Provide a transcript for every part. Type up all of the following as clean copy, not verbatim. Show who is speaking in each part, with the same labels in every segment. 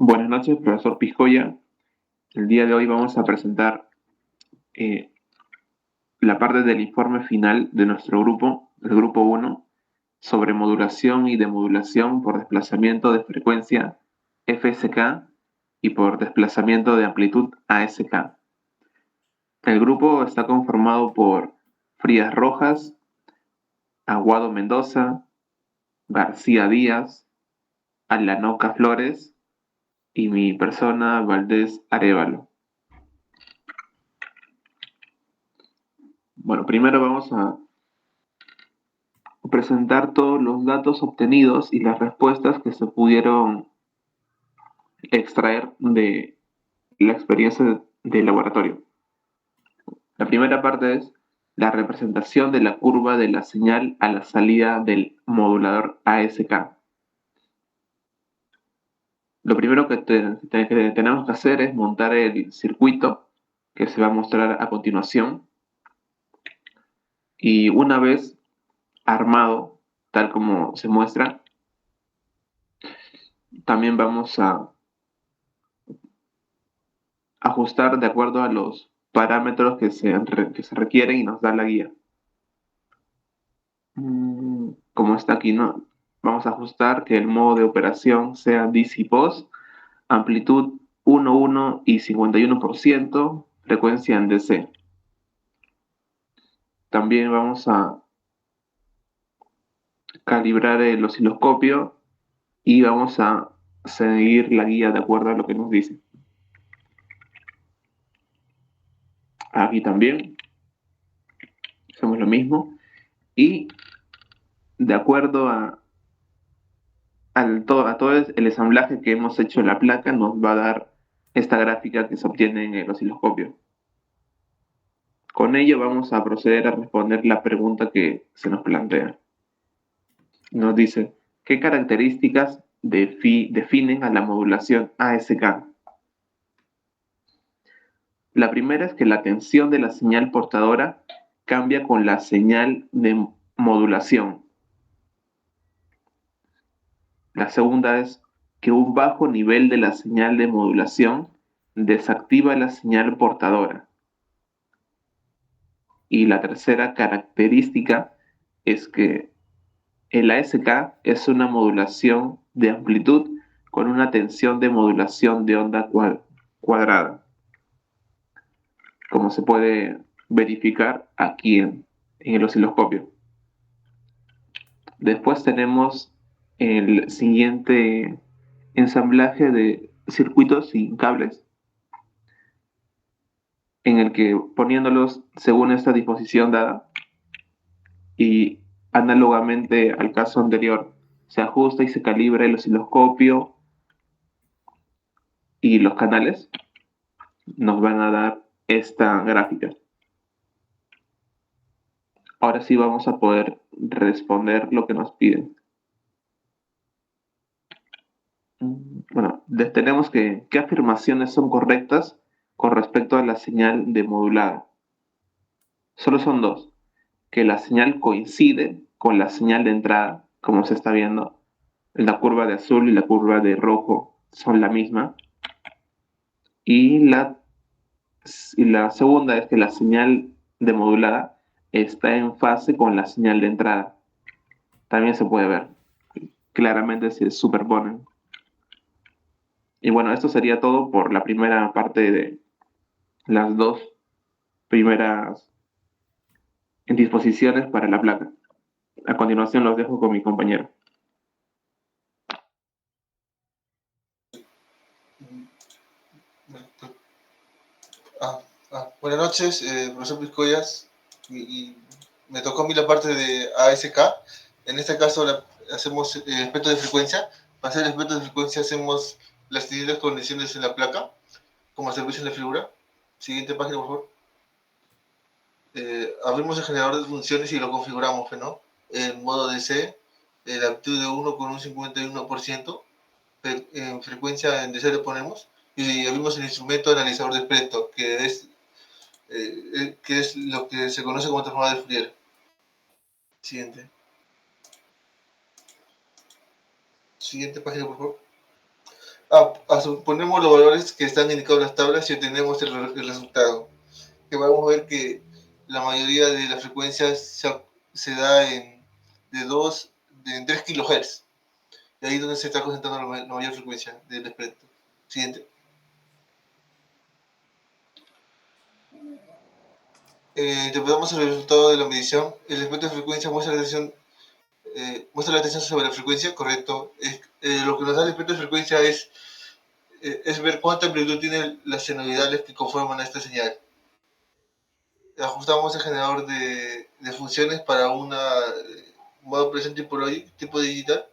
Speaker 1: Buenas noches, profesor Piscoya. El día de hoy vamos a presentar eh, la parte del informe final de nuestro grupo, el grupo 1, sobre modulación y demodulación por desplazamiento de frecuencia FSK y por desplazamiento de amplitud ASK. El grupo está conformado por Frías Rojas, Aguado Mendoza, García Díaz, Alanoca Flores y mi persona Valdés Arévalo. Bueno, primero vamos a presentar todos los datos obtenidos y las respuestas que se pudieron extraer de la experiencia del laboratorio. La primera parte es la representación de la curva de la señal a la salida del modulador ASK. Lo primero que tenemos que hacer es montar el circuito que se va a mostrar a continuación. Y una vez armado, tal como se muestra, también vamos a ajustar de acuerdo a los parámetros que se requieren y nos da la guía. Como está aquí, ¿no? Vamos a ajustar que el modo de operación sea DC-POS, amplitud 1,1 y 51%, frecuencia en DC. También vamos a calibrar el osciloscopio y vamos a seguir la guía de acuerdo a lo que nos dice. Aquí también hacemos lo mismo y de acuerdo a todo el ensamblaje que hemos hecho en la placa nos va a dar esta gráfica que se obtiene en el osciloscopio. Con ello vamos a proceder a responder la pregunta que se nos plantea. Nos dice, ¿qué características definen a la modulación ASK? La primera es que la tensión de la señal portadora cambia con la señal de modulación. La segunda es que un bajo nivel de la señal de modulación desactiva la señal portadora. Y la tercera característica es que el ASK es una modulación de amplitud con una tensión de modulación de onda cuadrada, como se puede verificar aquí en el osciloscopio. Después tenemos el siguiente ensamblaje de circuitos sin cables, en el que poniéndolos según esta disposición dada y análogamente al caso anterior, se ajusta y se calibra el osciloscopio y los canales, nos van a dar esta gráfica. Ahora sí vamos a poder responder lo que nos piden. Bueno, tenemos que qué afirmaciones son correctas con respecto a la señal demodulada. Solo son dos. Que la señal coincide con la señal de entrada, como se está viendo. La curva de azul y la curva de rojo son la misma. Y la segunda es que la señal demodulada está en fase con la señal de entrada. También se puede ver. Claramente se superponen. Y bueno, esto sería todo por la primera parte de las dos primeras disposiciones para la placa. A continuación los dejo con mi compañero.
Speaker 2: Buenas noches, profesor Piscoyas. Y me tocó a mí la parte de ASK. En este caso hacemos el espectro de frecuencia. Para hacer el espectro de frecuencia hacemos las siguientes condiciones en la placa, como se ve en la figura. Siguiente página, por favor. Abrimos el generador de funciones y lo configuramos, ¿no? En modo DC, la amplitud de 1 con un 51%, en frecuencia en DC le ponemos, y abrimos el instrumento analizador de espectro, que es lo que se conoce como transformador de Fourier. Siguiente. Siguiente página, por favor. Ponemos los valores que están indicados en las tablas y obtenemos el resultado. Que vamos a ver que la mayoría de las frecuencias se da en 3 kHz. De ahí es donde se está concentrando la mayor frecuencia del espectro. Siguiente. Interpretamos el resultado de la medición. El espectro de frecuencia muestra la atención sobre la frecuencia, correcto. Lo que nos da el espectro de frecuencia es ver cuánta amplitud tienen las senoidales que conforman esta señal. Ajustamos el generador de funciones para una modo presente tipo digital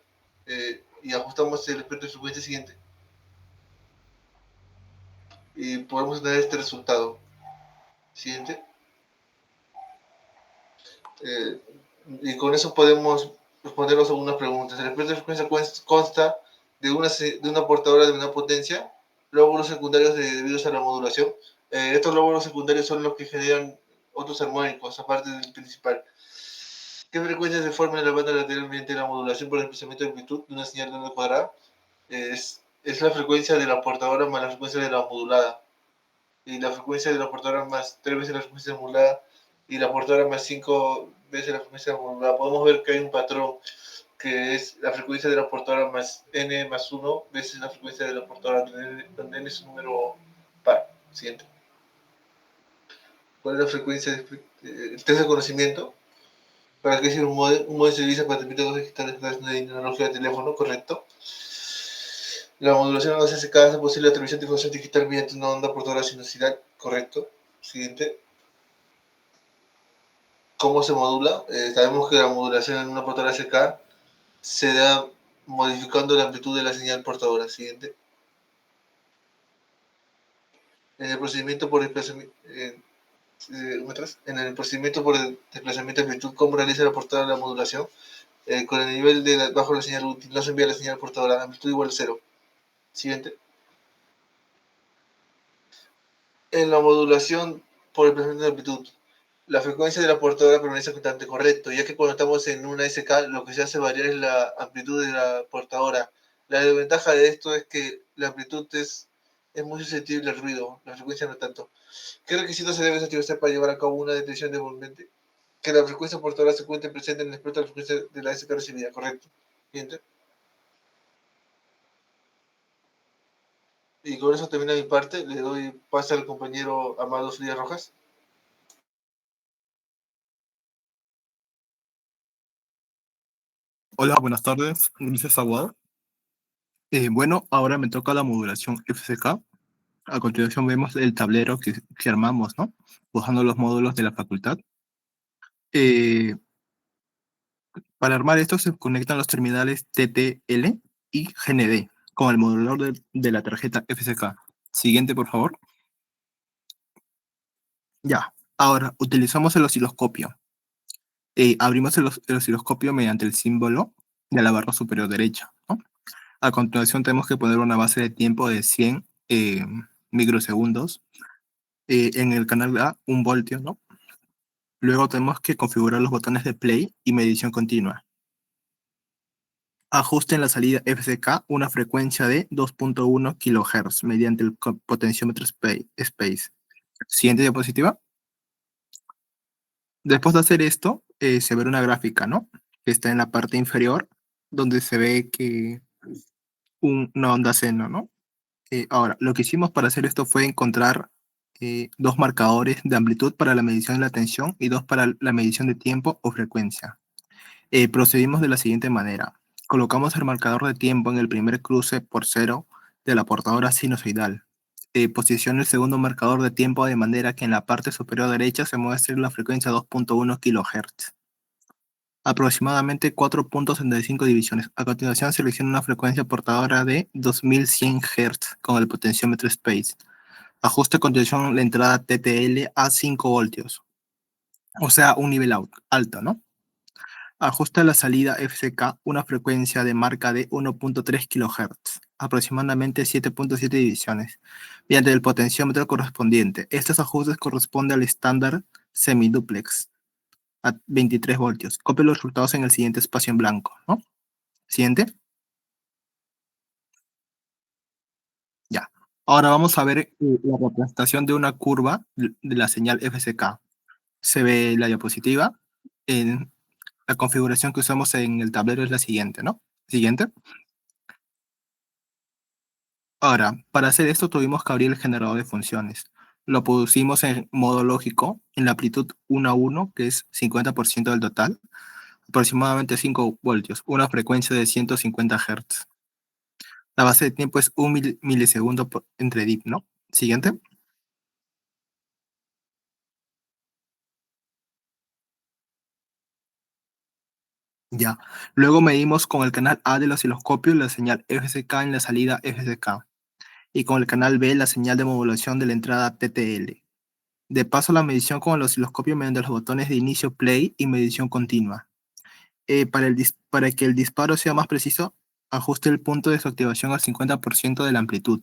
Speaker 2: y ajustamos el espectro de frecuencia siguiente y podemos tener este resultado. Siguiente. Eh, y con eso podemos respondernos algunas preguntas. El espectro de frecuencia consta de una portadora de menor potencia, lóbulos secundarios debidos a la modulación. Estos lóbulos secundarios son los que generan otros armónicos, aparte del principal. ¿Qué frecuencia se forma en la banda lateral mediante la modulación por desplazamiento de amplitud de una señal de onda cuadrada? Es la frecuencia de la portadora más la frecuencia de la modulada. Y la frecuencia de la portadora más 3 veces la frecuencia modulada y la portadora más 5 veces la frecuencia modulada. Podemos ver que hay un patrón que es la frecuencia de la portadora más n más 1 veces la frecuencia de la portadora donde n es un número par. Siguiente. ¿Cuál es la frecuencia el test de conocimiento? ¿Para qué sirve un modem? Un modem se utiliza para transmitir datos digitales a través de una tecnología de teléfono, correcto. La modulación hace hace posible la transmisión de información digital mediante una onda portadora sinusoidal, correcto. Siguiente. ¿Cómo se modula? Sabemos que la modulación en una portadora SK se da modificando la amplitud de la señal portadora. Siguiente. En el procedimiento por desplazamiento, en el procedimiento por desplazamiento de amplitud, ¿cómo realiza la portadora la modulación? Con el nivel bajo la señal útil, no se envía la señal portadora, amplitud igual a 0. Siguiente. En la modulación por desplazamiento de amplitud, la frecuencia de la portadora permanece constante, correcto, ya que cuando estamos en una SK lo que se hace variar es la amplitud de la portadora. La desventaja de esto es que la amplitud es muy susceptible al ruido, la frecuencia no tanto. ¿Qué requisitos se deben satisfacer para llevar a cabo una detección de movimiento? Que la frecuencia portadora se encuentre presente en el espectro de la frecuencia de la SK recibida, correcto. Siguiente. Y con eso termina mi parte. Le doy paso al compañero Amado Frías Rojas.
Speaker 3: Hola, buenas tardes. Gracias, Aguado. Bueno, ahora me toca la modulación FCK. A continuación vemos el tablero que armamos, ¿no? Usando los módulos de la facultad. Eh, para armar esto se conectan los terminales TTL y GND con el modulador de la tarjeta FCK. Siguiente, por favor. Ya. Ahora, utilizamos el osciloscopio. Abrimos el osciloscopio mediante el símbolo de la barra superior derecha, ¿no? A continuación tenemos que poner una base de tiempo de 100 microsegundos. En el canal A, 1 voltio, ¿no? Luego tenemos que configurar los botones de play y medición continua. Ajuste en la salida FCK una frecuencia de 2.1 kHz mediante el potenciómetro Space. Siguiente diapositiva. Después de hacer esto, se ve una gráfica, ¿no? Que está en la parte inferior, donde se ve que una onda seno, ¿no? Ahora, lo que hicimos para hacer esto fue encontrar dos marcadores de amplitud para la medición de la tensión y dos para la medición de tiempo o frecuencia. Procedimos de la siguiente manera. Colocamos el marcador de tiempo en el primer cruce por cero de la portadora sinusoidal. Posiciona el segundo marcador de tiempo de manera que en la parte superior derecha se muestre la frecuencia 2.1 kHz. Aproximadamente 4.65 divisiones. A continuación selecciona una frecuencia portadora de 2100 Hz con el potenciómetro Space. Ajuste a continuación la entrada TTL a 5 voltios. O sea, un nivel alto, ¿no? Ajusta la salida FCK una frecuencia de marca de 1.3 kHz, aproximadamente 7.7 divisiones, mediante el potenciómetro correspondiente. Estos ajustes corresponden al estándar semiduplex a 23 voltios. Copie los resultados en el siguiente espacio en blanco, ¿no? Siguiente. Ahora vamos a ver la representación de una curva de la señal FSK. Se ve la diapositiva. En la configuración que usamos en el tablero es la siguiente, ¿no? Siguiente. Ahora, para hacer esto tuvimos que abrir el generador de funciones. Lo pusimos en modo lógico, en la amplitud 1 a 1, que es 50% del total, aproximadamente 5 voltios, una frecuencia de 150 Hz. La base de tiempo es un milisegundo entre dip, ¿no? Siguiente. Ya. Luego medimos con el canal A del osciloscopio la señal FSK en la salida FSK y con el canal B la señal de modulación de la entrada TTL. De paso, la medición con el osciloscopio mediante los botones de inicio play y medición continua. Para que el disparo sea más preciso, ajuste el punto de su activación al 50% de la amplitud.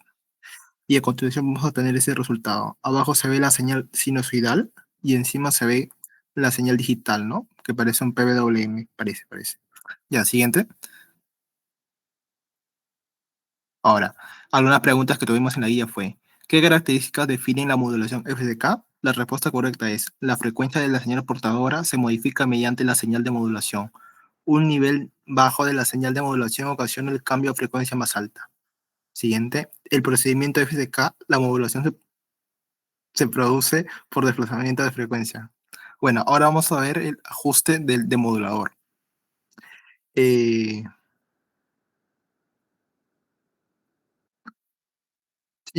Speaker 3: Y a continuación vamos a obtener ese resultado. Abajo se ve la señal sinusoidal y encima se ve la señal digital, ¿no? Que parece un PWM, parece. Ya, siguiente. Ahora, algunas preguntas que tuvimos en la guía fue, ¿qué características definen la modulación FSK? La respuesta correcta es, la frecuencia de la señal portadora se modifica mediante la señal de modulación. Un nivel bajo de la señal de modulación ocasiona el cambio de frecuencia más alta. Siguiente, el procedimiento FSK, la modulación se produce por desplazamiento de frecuencia. Bueno, ahora vamos a ver el ajuste del demodulador. Si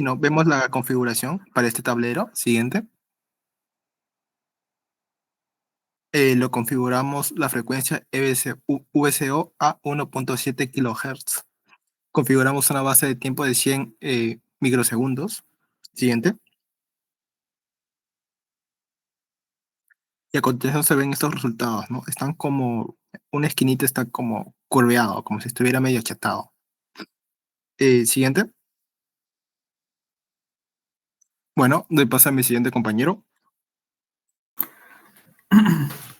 Speaker 3: no, vemos la configuración para este tablero. Siguiente. Lo configuramos la frecuencia VCO a 1.7 kHz. Configuramos una base de tiempo de 100 microsegundos. Siguiente. Y a continuación se ven estos resultados, ¿no? Están como, una esquinita está como curveado, como si estuviera medio achatado. Siguiente. Bueno, doy paso a mi siguiente compañero.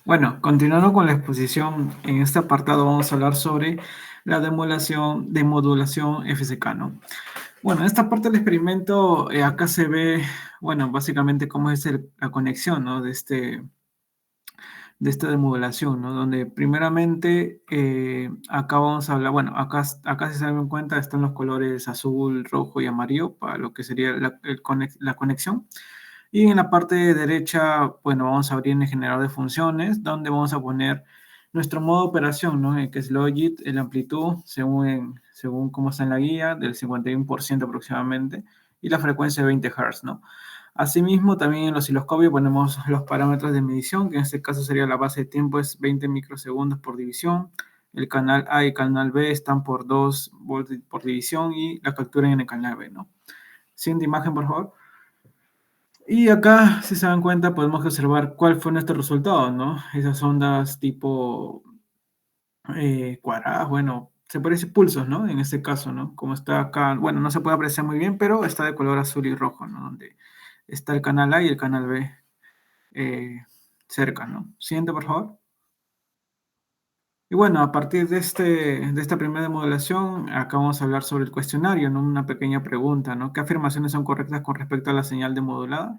Speaker 4: Bueno, continuando con la exposición, en este apartado vamos a hablar sobre la demodulación FSK, ¿no? Bueno, en esta parte del experimento, acá se ve, bueno, básicamente cómo es la conexión, ¿no? De esta demodulación, ¿no? Donde primeramente, acá vamos a hablar, bueno, acá si se dan cuenta están los colores azul, rojo y amarillo para lo que sería la conexión. Y en la parte derecha, bueno, vamos a abrir en el generador de funciones, donde vamos a poner nuestro modo de operación, ¿no? Que es Logit, la amplitud, según cómo está en la guía, del 51% aproximadamente, y la frecuencia de 20 Hz, ¿no? Asimismo, también en el osciloscopio ponemos los parámetros de medición, que en este caso sería la base de tiempo, es 20 microsegundos por división. El canal A y el canal B están por 2 voltios por división y la captura en el canal B, ¿no? Siguiente imagen, por favor. Y acá, si se dan cuenta, podemos observar cuál fue nuestro resultado, ¿no? Esas ondas tipo cuadradas, bueno, se parece pulsos, ¿no? En este caso, ¿no? Como está acá, bueno, no se puede apreciar muy bien, pero está de color azul y rojo, ¿no? Donde está el canal A y el canal B eh, cerca, ¿no? Siguiente, por favor. Y bueno, a partir de esta primera modelación, acá vamos a hablar sobre el cuestionario, ¿no? Una pequeña pregunta, ¿no? ¿Qué afirmaciones son correctas con respecto a la señal de modulada?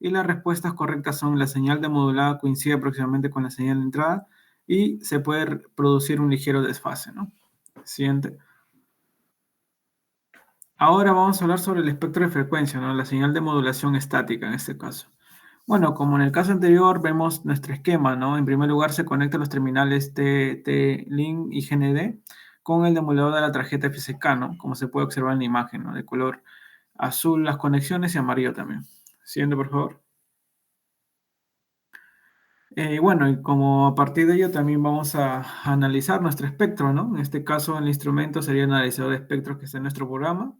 Speaker 4: Y las respuestas correctas son la señal de modulada coincide aproximadamente con la señal de entrada y se puede producir un ligero desfase, ¿no? Siguiente. Ahora vamos a hablar sobre el espectro de frecuencia, ¿no? La señal de modulación estática en este caso. Bueno, como en el caso anterior, vemos nuestro esquema, ¿no? En primer lugar, se conectan los terminales T-Link y GND con el demoledor de la tarjeta FSK, ¿no? Como se puede observar en la imagen, ¿no? De color azul las conexiones y amarillo también. Siguiente, por favor. Bueno, y como a partir de ello también vamos a analizar nuestro espectro, ¿no? En este caso, el instrumento sería el analizador de espectros que está en nuestro programa.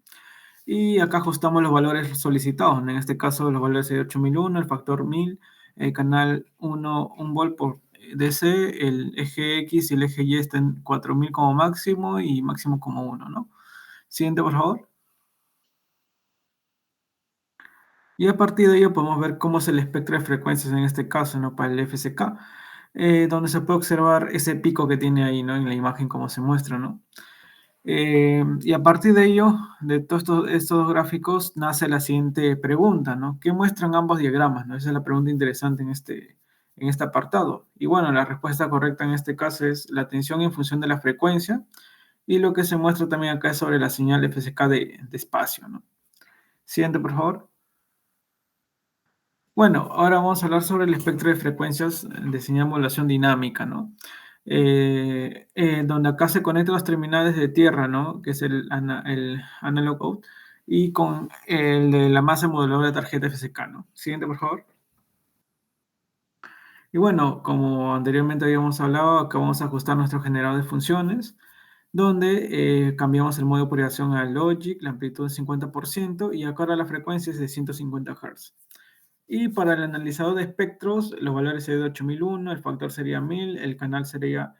Speaker 4: Y acá ajustamos los valores solicitados. En este caso, los valores de 8001, el factor 1000, el canal 1, 1 volt por DC, el eje X y el eje Y están en 4000 como máximo y máximo como 1, ¿no? Siguiente, por favor. Y a partir de ello podemos ver cómo es el espectro de frecuencias en este caso, ¿no? Para el FSK, donde se puede observar ese pico que tiene ahí, ¿no? En la imagen como se muestra, ¿no? Y a partir de ello, de todos estos dos gráficos, nace la siguiente pregunta, ¿no? ¿Qué muestran ambos diagramas, no? Esa es la pregunta interesante en este apartado. Y bueno, la respuesta correcta en este caso es la tensión en función de la frecuencia, y lo que se muestra también acá es sobre la señal FSK de espacio, ¿no? Siguiente, por favor. Bueno, ahora vamos a hablar sobre el espectro de frecuencias de señal modulación dinámica, ¿no? Donde acá se conectan los terminales de tierra, ¿no? Que es el analog out, y con el de la masa moduladora de tarjeta FSK, ¿no? Siguiente, por favor. Y bueno, como anteriormente habíamos hablado, acá vamos a ajustar nuestro generador de funciones, donde cambiamos el modo de operación al logic, la amplitud es 50%, y acá ahora la frecuencia es de 150 Hz. Y para el analizador de espectros, los valores serían de 8001, el factor sería 1000, el canal sería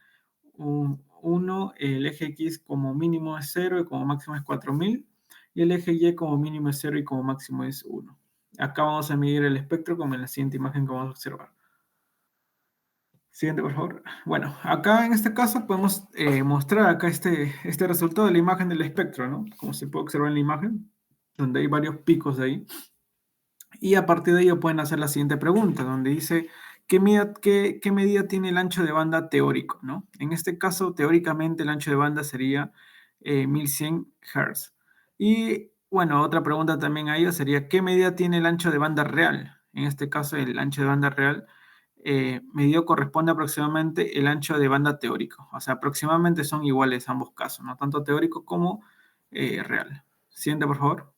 Speaker 4: 1, el eje X como mínimo es 0 y como máximo es 4000, y el eje Y como mínimo es 0 y como máximo es 1. Acá vamos a medir el espectro como en la siguiente imagen que vamos a observar. Siguiente, por favor. Bueno, acá en este caso podemos mostrar acá este resultado de la imagen del espectro, ¿no? Como se puede observar en la imagen, donde hay varios picos de ahí. Y a partir de ello pueden hacer la siguiente pregunta, donde dice, ¿qué medida tiene el ancho de banda teórico, ¿no? En este caso, teóricamente, el ancho de banda sería 1100 Hz. Y, bueno, otra pregunta también a ello sería, ¿qué medida tiene el ancho de banda real? En este caso, el ancho de banda real medido corresponde aproximadamente el ancho de banda teórico. O sea, aproximadamente son iguales ambos casos, ¿no? Tanto teórico como real. Siguiente, por favor.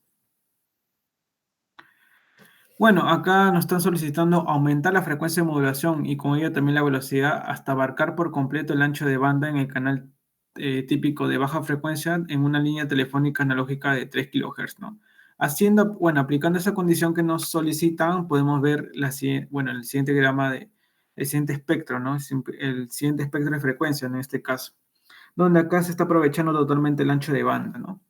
Speaker 4: Bueno, acá nos están solicitando aumentar la frecuencia de modulación y con ello también la velocidad hasta abarcar por completo el ancho de banda en el canal típico de baja frecuencia en una línea telefónica analógica de 3 kHz, ¿no? Aplicando esa condición que nos solicitan, podemos ver el siguiente diagrama el siguiente espectro, ¿no? El siguiente espectro de frecuencia en este caso, donde acá se está aprovechando totalmente el ancho de banda, ¿no?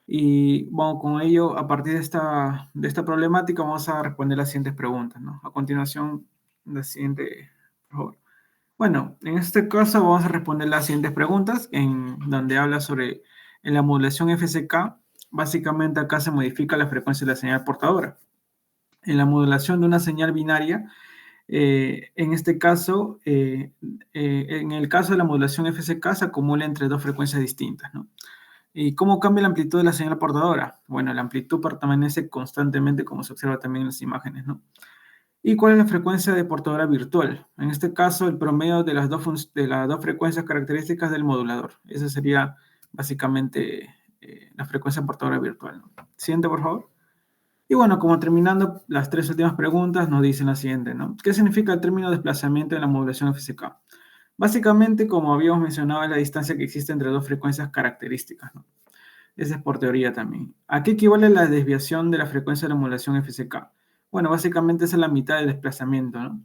Speaker 4: Y bueno, con ello, a partir de esta problemática, vamos a responder las siguientes preguntas, ¿no? A continuación, la siguiente, por favor. Bueno, en este caso vamos a responder las siguientes preguntas, en donde habla sobre en la modulación FSK, básicamente acá se modifica la frecuencia de la señal portadora. En la modulación de una señal binaria, en este caso, en el caso de la modulación FSK, se acumula entre dos frecuencias distintas, ¿no? ¿Y cómo cambia la amplitud de la señal portadora? Bueno, la amplitud permanece constantemente, como se observa también en las imágenes, ¿no? ¿Y cuál es la frecuencia de portadora virtual? En este caso, el promedio de las dos frecuencias características del modulador. Esa sería básicamente la frecuencia portadora virtual, ¿no? Siguiente, por favor. Y bueno, como terminando las tres últimas preguntas, nos dicen la siguiente, ¿no? ¿Qué significa el término desplazamiento en la modulación FSK? Básicamente, como habíamos mencionado, es la distancia que existe entre dos frecuencias características, ¿no? Esa es por teoría también. ¿A qué equivale la desviación de la frecuencia de la modulación FSK? Bueno, básicamente esa es la mitad del desplazamiento, ¿no?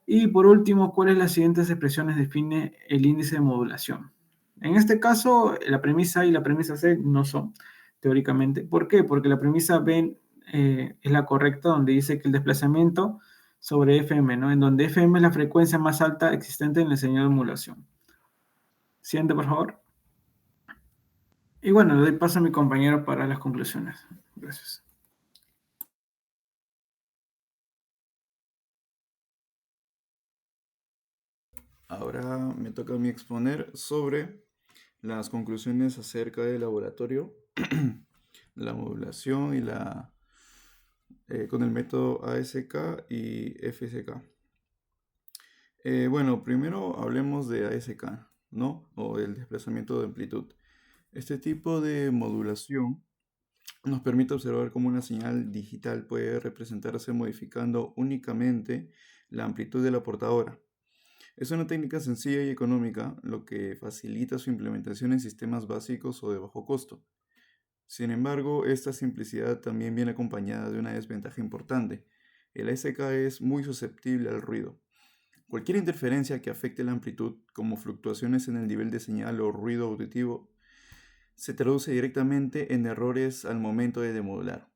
Speaker 4: Y por último, ¿cuáles de las siguientes expresiones define el índice de modulación? En este caso, la premisa A y la premisa C no son, teóricamente. ¿Por qué? Porque la premisa B es la correcta, donde dice que el desplazamiento sobre FM, ¿no? En donde FM es la frecuencia más alta existente en el señal de modulación. Siguiente, por favor. Y bueno, le doy paso a mi compañero para las conclusiones. Gracias.
Speaker 5: Ahora me toca a mí exponer sobre las conclusiones acerca del laboratorio, la modulación y con el método ASK y FSK. Bueno, primero hablemos de ASK, ¿no? O del desplazamiento de amplitud. Este tipo de modulación nos permite observar cómo una señal digital puede representarse modificando únicamente la amplitud de la portadora. Es una técnica sencilla y económica, lo que facilita su implementación en sistemas básicos o de bajo costo. Sin embargo, esta simplicidad también viene acompañada de una desventaja importante. El ASK es muy susceptible al ruido. Cualquier interferencia que afecte la amplitud, como fluctuaciones en el nivel de señal o ruido auditivo, se traduce directamente en errores al momento de demodular.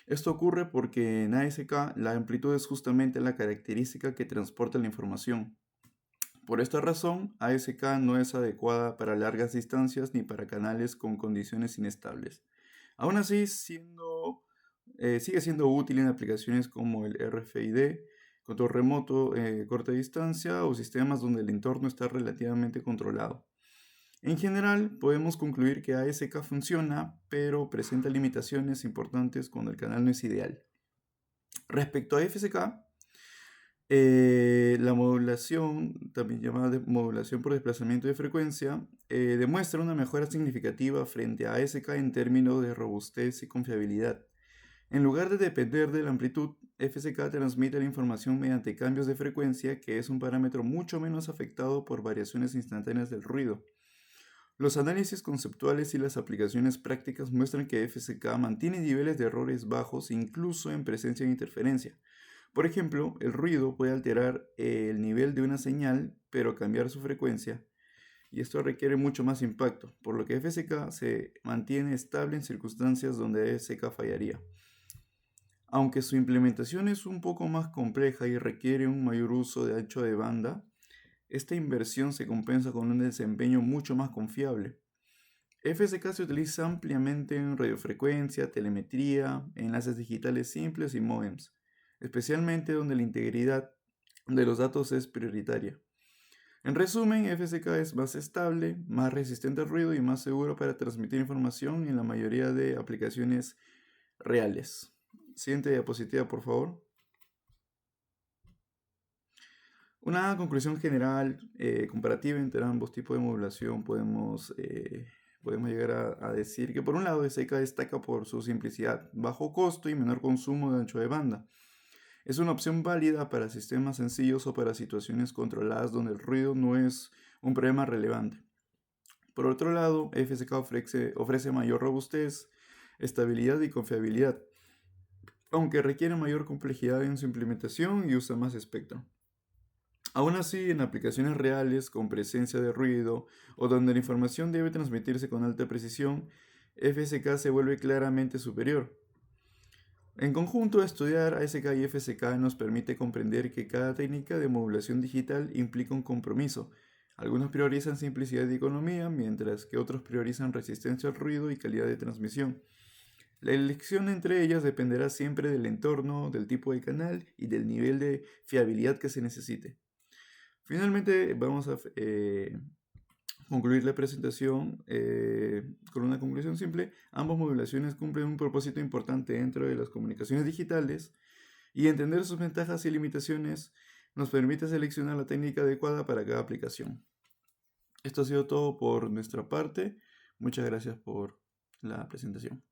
Speaker 5: Esto ocurre porque en ASK la amplitud es justamente la característica que transporta la información. Por esta razón, ASK no es adecuada para largas distancias ni para canales con condiciones inestables. Aún así, sigue siendo útil en aplicaciones como el RFID, control remoto, corta distancia o sistemas donde el entorno está relativamente controlado. En general, podemos concluir que ASK funciona, pero presenta limitaciones importantes cuando el canal no es ideal. Respecto a FSK, la modulación, también llamada modulación por desplazamiento de frecuencia, demuestra una mejora significativa frente a ASK en términos de robustez y confiabilidad. En lugar de depender de la amplitud, FSK transmite la información mediante cambios de frecuencia, que es un parámetro mucho menos afectado por variaciones instantáneas del ruido. Los análisis conceptuales y las aplicaciones prácticas muestran que FSK mantiene niveles de errores bajos incluso en presencia de interferencia. Por ejemplo, el ruido puede alterar el nivel de una señal, pero cambiar su frecuencia, y esto requiere mucho más impacto, por lo que FSK se mantiene estable en circunstancias donde ASK fallaría. Aunque su implementación es un poco más compleja y requiere un mayor uso de ancho de banda, esta inversión se compensa con un desempeño mucho más confiable. FSK se utiliza ampliamente en radiofrecuencia, telemetría, enlaces digitales simples y módems, especialmente donde la integridad de los datos es prioritaria. En resumen, FSK es más estable, más resistente al ruido y más seguro para transmitir información en la mayoría de aplicaciones reales. Siguiente diapositiva, por favor. Una conclusión general, comparativa entre ambos tipos de modulación, podemos llegar a decir que por un lado ASK destaca por su simplicidad, bajo costo y menor consumo de ancho de banda. Es una opción válida para sistemas sencillos o para situaciones controladas donde el ruido no es un problema relevante. Por otro lado, FSK ofrece mayor robustez, estabilidad y confiabilidad, aunque requiere mayor complejidad en su implementación y usa más espectro. Aún así, en aplicaciones reales con presencia de ruido o donde la información debe transmitirse con alta precisión, FSK se vuelve claramente superior. En conjunto, estudiar ASK y FSK nos permite comprender que cada técnica de modulación digital implica un compromiso. Algunos priorizan simplicidad y economía, mientras que otros priorizan resistencia al ruido y calidad de transmisión. La elección entre ellas dependerá siempre del entorno, del tipo de canal y del nivel de fiabilidad que se necesite. Finalmente, vamos a concluir la presentación con una conclusión simple. Ambas modulaciones cumplen un propósito importante dentro de las comunicaciones digitales, y entender sus ventajas y limitaciones nos permite seleccionar la técnica adecuada para cada aplicación. Esto ha sido todo por nuestra parte. Muchas gracias por la presentación.